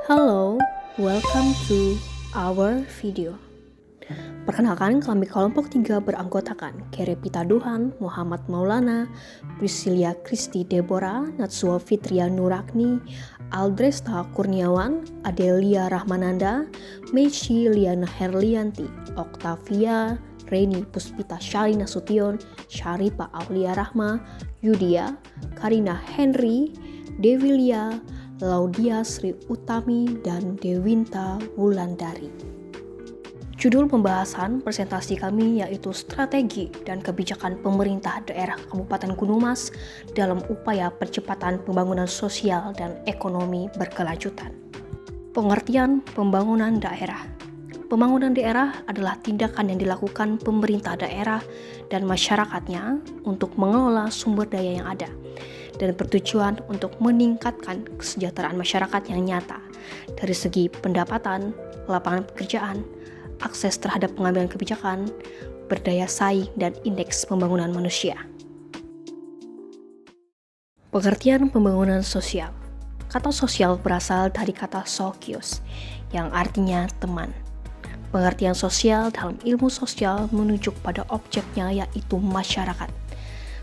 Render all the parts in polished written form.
Hello, welcome to our video. Perkenalkan, kami kelompok 3 beranggotakan Kerepita Duhan, Muhammad Maulana, Priscilia Kristi Deborah, Natsua Fitria Nuragni, Aldresta Kurniawan, Adelia Rahmananda, Meshi Liana Herlianti, Octavia Reni Puspita Syarina Sution, Syaripa Aulia Rahma, Yudia, Karina Henry, Devilia, Laudia Sri Utami, dan Dewinta Wulandari. Judul pembahasan presentasi kami yaitu Strategi dan Kebijakan Pemerintah Daerah Kabupaten Gunung Mas dalam upaya percepatan pembangunan sosial dan ekonomi berkelanjutan. Pengertian pembangunan daerah. Pembangunan daerah adalah tindakan yang dilakukan pemerintah daerah dan masyarakatnya untuk mengelola sumber daya yang ada dan bertujuan untuk meningkatkan kesejahteraan masyarakat yang nyata dari segi pendapatan, lapangan pekerjaan, akses terhadap pengambilan kebijakan, berdaya saing, dan indeks pembangunan manusia. Pengertian pembangunan sosial. Kata sosial berasal dari kata sokios, yang artinya teman. Pengertian sosial dalam ilmu sosial menunjuk pada objeknya yaitu masyarakat.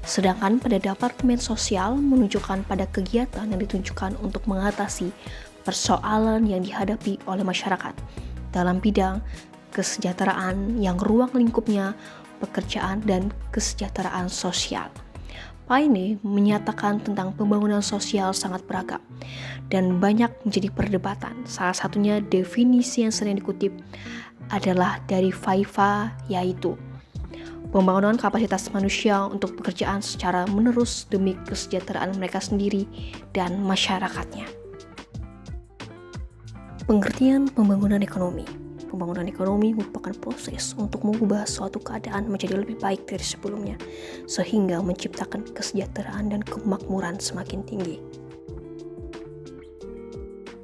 Sedangkan pada Departemen Sosial menunjukkan pada kegiatan yang ditunjukkan untuk mengatasi persoalan yang dihadapi oleh masyarakat dalam bidang kesejahteraan yang ruang lingkupnya pekerjaan dan kesejahteraan sosial. Paine menyatakan tentang pembangunan sosial sangat beragam dan banyak menjadi perdebatan. Salah satunya definisi yang sering dikutip adalah dari Faiva, yaitu pembangunan kapasitas manusia untuk pekerjaan secara menerus demi kesejahteraan mereka sendiri dan masyarakatnya. Pengertian pembangunan ekonomi. Pembangunan ekonomi merupakan proses untuk mengubah suatu keadaan menjadi lebih baik dari sebelumnya, sehingga menciptakan kesejahteraan dan kemakmuran semakin tinggi.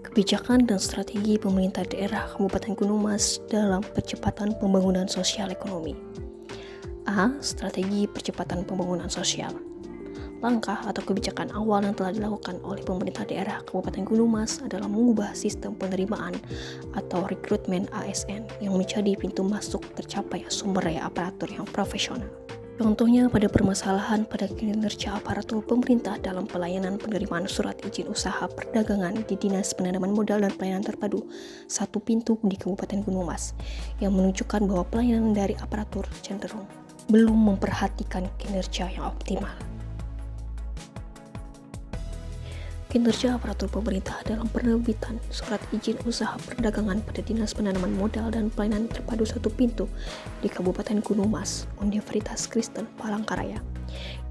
Kebijakan dan strategi pemerintah daerah Kabupaten Gunung Mas dalam percepatan pembangunan sosial ekonomi. A. Strategi percepatan pembangunan sosial. Langkah atau kebijakan awal yang telah dilakukan oleh pemerintah daerah Kabupaten Gunung Mas adalah mengubah sistem penerimaan atau rekrutmen ASN yang menjadi pintu masuk tercapai sumber daya aparatur yang profesional. Contohnya pada permasalahan pada kinerja aparatur pemerintah dalam pelayanan penerimaan surat izin usaha perdagangan di Dinas Penanaman Modal dan Pelayanan Terpadu satu pintu di Kabupaten Gunung Mas yang menunjukkan bahwa pelayanan dari aparatur cenderung belum memperhatikan kinerja yang optimal. Kinerja aparatur pemerintah dalam penerbitan surat izin usaha perdagangan pada Dinas Penanaman Modal dan Pelayanan Terpadu satu pintu di Kabupaten Gunung Mas, Universitas Kristen Palangkaraya.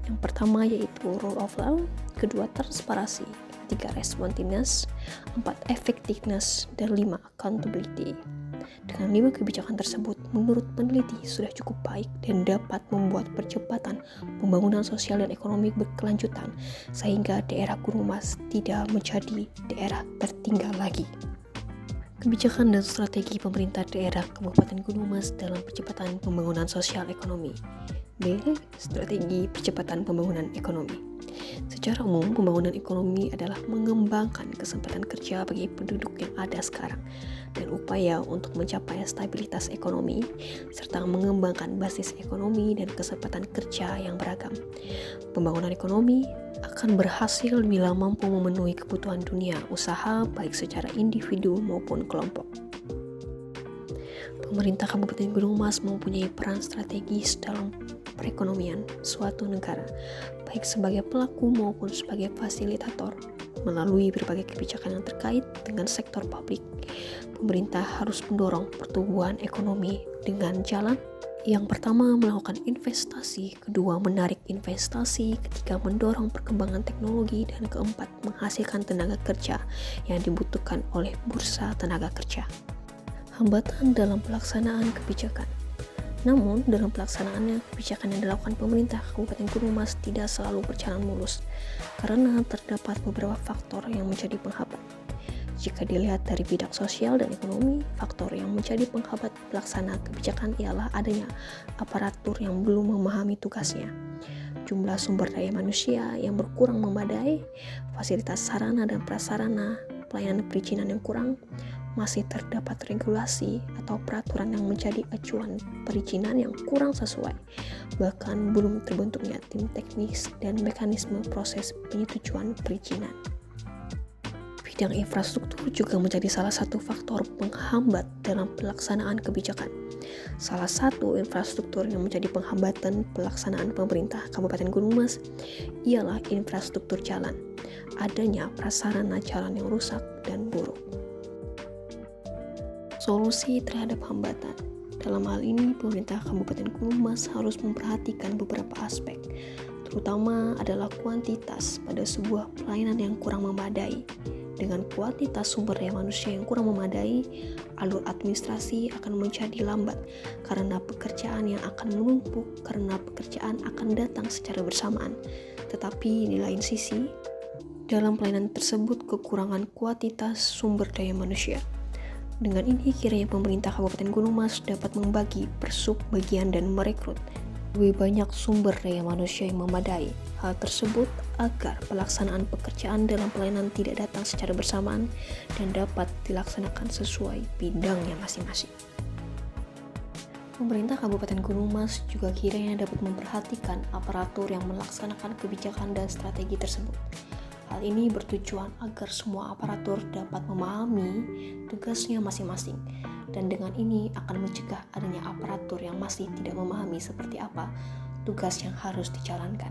Yang pertama yaitu rule of law, kedua transparansi, ketiga responsiveness, 4 effectiveness, dan 5 accountability. Dengan 5 kebijakan tersebut, menurut peneliti sudah cukup baik dan dapat membuat percepatan pembangunan sosial dan ekonomi berkelanjutan sehingga daerah Gunung Mas tidak menjadi daerah tertinggal lagi. Kebijakan dan strategi pemerintah daerah Kabupaten Gunung Mas dalam percepatan pembangunan sosial ekonomi. B. Strategi percepatan pembangunan ekonomi. Secara umum, pembangunan ekonomi adalah mengembangkan kesempatan kerja bagi penduduk yang ada sekarang dan upaya untuk mencapai stabilitas ekonomi serta mengembangkan basis ekonomi dan kesempatan kerja yang beragam. Pembangunan ekonomi akan berhasil bila mampu memenuhi kebutuhan dunia usaha baik secara individu maupun kelompok. Pemerintah Kabupaten Gunung Mas mempunyai peran strategis dalam perekonomian suatu negara, baik sebagai pelaku maupun sebagai fasilitator. Melalui berbagai kebijakan yang terkait dengan sektor publik, pemerintah harus mendorong pertumbuhan ekonomi dengan jalan yang pertama melakukan investasi, kedua menarik investasi, ketiga mendorong perkembangan teknologi, dan keempat menghasilkan tenaga kerja yang dibutuhkan oleh bursa tenaga kerja. Hambatan dalam pelaksanaan kebijakan. Namun, dalam pelaksanaannya, kebijakan yang dilakukan pemerintah Kabupaten Gunung Mas tidak selalu berjalan mulus, karena terdapat beberapa faktor yang menjadi penghambat. Jika dilihat dari bidang sosial dan ekonomi, faktor yang menjadi penghambat pelaksana kebijakan ialah adanya aparatur yang belum memahami tugasnya, jumlah sumber daya manusia yang berkurang memadai, fasilitas sarana dan prasarana, pelayanan perizinan yang kurang, masih terdapat regulasi atau peraturan yang menjadi acuan perizinan yang kurang sesuai, bahkan belum terbentuknya tim teknis dan mekanisme proses penyetujuan perizinan. Bidang infrastruktur juga menjadi salah satu faktor penghambat dalam pelaksanaan kebijakan. Salah satu infrastruktur yang menjadi penghambatan pelaksanaan pemerintah Kabupaten Gunung Mas ialah infrastruktur jalan. Adanya prasarana jalan yang rusak dan buruk. Solusi terhadap hambatan. Dalam hal ini, pemerintah Kabupaten Gunung Mas harus memperhatikan beberapa aspek, terutama adalah kuantitas pada sebuah pelayanan yang kurang memadai. Dengan kuantitas sumber daya manusia yang kurang memadai, alur administrasi akan menjadi lambat karena pekerjaan yang akan menumpuk karena pekerjaan akan datang secara bersamaan. Tetapi di lain sisi, dalam pelayanan tersebut kekurangan kuantitas sumber daya manusia. Dengan ini kiranya pemerintah Kabupaten Gunung Mas dapat membagi persub bagian dan merekrut lebih banyak sumber daya manusia yang memadai. Hal tersebut agar pelaksanaan pekerjaan dalam pelayanan tidak datang secara bersamaan dan dapat dilaksanakan sesuai bidangnya masing-masing. Pemerintah Kabupaten Gunung Mas juga kiranya dapat memperhatikan aparatur yang melaksanakan kebijakan dan strategi tersebut. Hal ini bertujuan agar semua aparatur dapat memahami tugasnya masing-masing, dan dengan ini akan mencegah adanya aparatur yang masih tidak memahami seperti apa tugas yang harus dijalankan.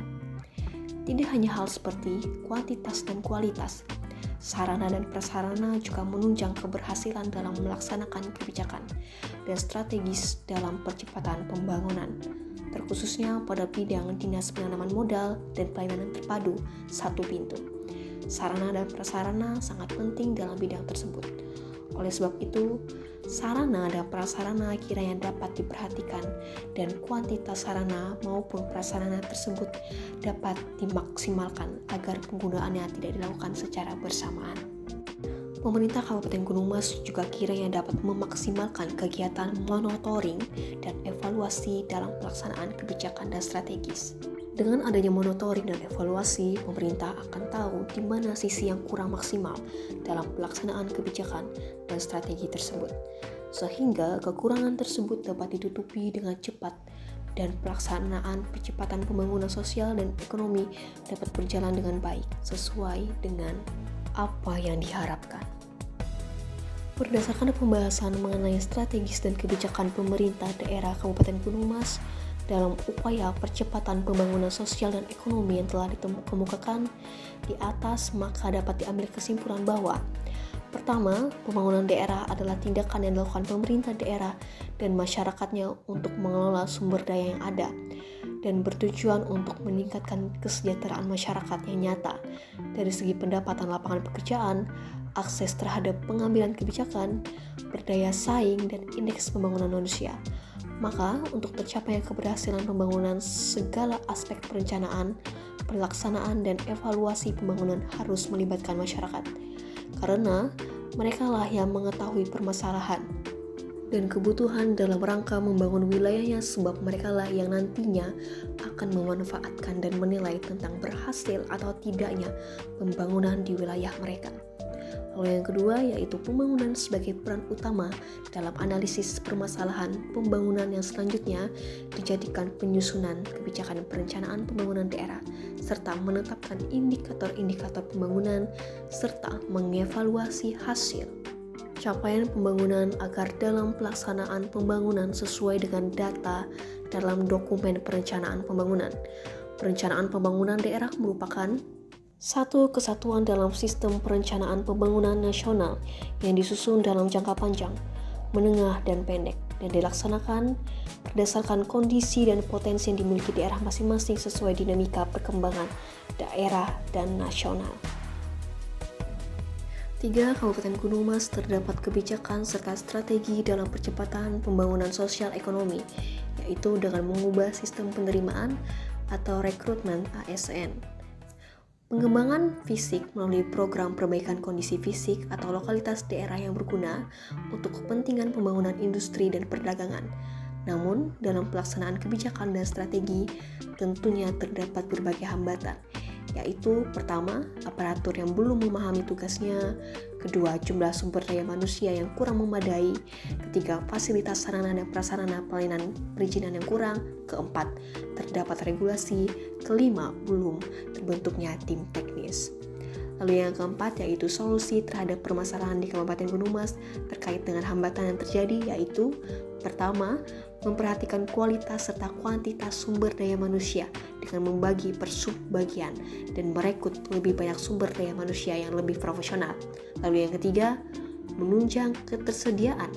Tidak hanya hal seperti kuantitas dan kualitas, sarana dan prasarana juga menunjang keberhasilan dalam melaksanakan kebijakan dan strategis dalam percepatan pembangunan, terkhususnya pada bidang dinas penanaman modal dan pelayanan terpadu satu pintu. Sarana dan prasarana sangat penting dalam bidang tersebut. Oleh sebab itu, sarana dan prasarana kiranya dapat diperhatikan dan kuantitas sarana maupun prasarana tersebut dapat dimaksimalkan agar penggunaannya tidak dilakukan secara bersamaan. Pemerintah Kabupaten Gunung Mas juga kiranya dapat memaksimalkan kegiatan monitoring dan evaluasi dalam pelaksanaan kebijakan dan strategis. Dengan adanya monitoring dan evaluasi, pemerintah akan tahu di mana sisi yang kurang maksimal dalam pelaksanaan kebijakan dan strategi tersebut, sehingga kekurangan tersebut dapat ditutupi dengan cepat dan pelaksanaan percepatan pembangunan sosial dan ekonomi dapat berjalan dengan baik sesuai dengan apa yang diharapkan. Berdasarkan pembahasan mengenai strategis dan kebijakan pemerintah daerah Kabupaten Gunung Mas dalam upaya percepatan pembangunan sosial dan ekonomi yang telah dikemukakan di atas, maka dapat diambil kesimpulan bahwa pertama, pembangunan daerah adalah tindakan yang dilakukan pemerintah daerah dan masyarakatnya untuk mengelola sumber daya yang ada dan bertujuan untuk meningkatkan kesejahteraan masyarakat yang nyata dari segi pendapatan lapangan pekerjaan, akses terhadap pengambilan kebijakan, berdaya saing, dan indeks pembangunan manusia. Maka, untuk tercapainya keberhasilan pembangunan, segala aspek perencanaan, pelaksanaan, dan evaluasi pembangunan harus melibatkan masyarakat. Karena mereka lah yang mengetahui permasalahan dan kebutuhan dalam rangka membangun wilayahnya, sebab mereka lah yang nantinya akan memanfaatkan dan menilai tentang berhasil atau tidaknya pembangunan di wilayah mereka. Lalu yang kedua yaitu pembangunan sebagai peran utama dalam analisis permasalahan pembangunan yang selanjutnya dijadikan penyusunan kebijakan perencanaan pembangunan daerah serta menetapkan indikator-indikator pembangunan serta mengevaluasi hasil capaian pembangunan agar dalam pelaksanaan pembangunan sesuai dengan data dalam dokumen perencanaan pembangunan. Perencanaan pembangunan daerah merupakan satu kesatuan dalam sistem perencanaan pembangunan nasional yang disusun dalam jangka panjang, menengah, dan pendek, dan dilaksanakan berdasarkan kondisi dan potensi yang dimiliki daerah masing-masing sesuai dinamika perkembangan daerah dan nasional. 3. Kabupaten Gunung Mas terdapat kebijakan serta strategi dalam percepatan pembangunan sosial ekonomi, yaitu dengan mengubah sistem penerimaan atau rekrutmen ASN. Pengembangan fisik melalui program perbaikan kondisi fisik atau lokalitas daerah yang berguna untuk kepentingan pembangunan industri dan perdagangan. Namun, dalam pelaksanaan kebijakan dan strategi, tentunya terdapat berbagai hambatan, yaitu pertama, aparatur yang belum memahami tugasnya, kedua, jumlah sumber daya manusia yang kurang memadai, ketiga, fasilitas sarana dan prasarana pelayanan perizinan yang kurang, keempat, terdapat regulasi, kelima, belum terbentuknya tim teknis. Lalu yang keempat yaitu solusi terhadap permasalahan di Kabupaten Gunung Mas terkait dengan hambatan yang terjadi, yaitu pertama, memperhatikan kualitas serta kuantitas sumber daya manusia dengan membagi per sub-bagian dan merekrut lebih banyak sumber daya manusia yang lebih profesional. Lalu yang ketiga, menunjang ketersediaan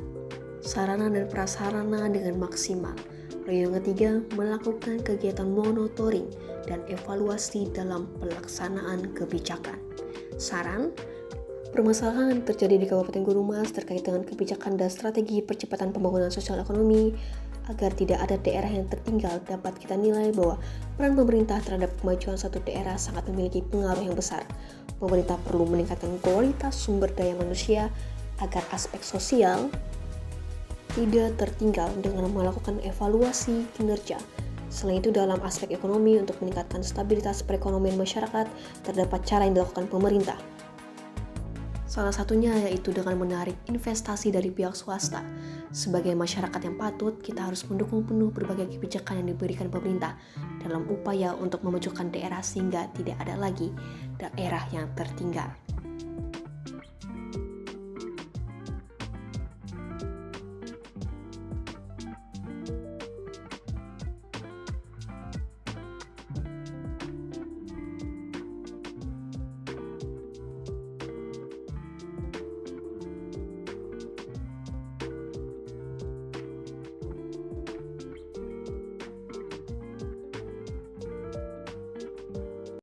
sarana dan prasarana dengan maksimal. Lalu yang ketiga, melakukan kegiatan monitoring dan evaluasi dalam pelaksanaan kebijakan. Saran, permasalahan terjadi di Kabupaten Gunung Mas terkait dengan kebijakan dan strategi percepatan pembangunan sosial ekonomi agar tidak ada daerah yang tertinggal dapat kita nilai bahwa peran pemerintah terhadap kemajuan suatu daerah sangat memiliki pengaruh yang besar. Pemerintah perlu meningkatkan kualitas sumber daya manusia agar aspek sosial tidak tertinggal dengan melakukan evaluasi kinerja. Selain itu, dalam aspek ekonomi untuk meningkatkan stabilitas perekonomian masyarakat, terdapat cara yang dilakukan pemerintah. Salah satunya yaitu dengan menarik investasi dari pihak swasta. Sebagai masyarakat yang patut, kita harus mendukung penuh berbagai kebijakan yang diberikan pemerintah dalam upaya untuk memajukan daerah sehingga tidak ada lagi daerah yang tertinggal.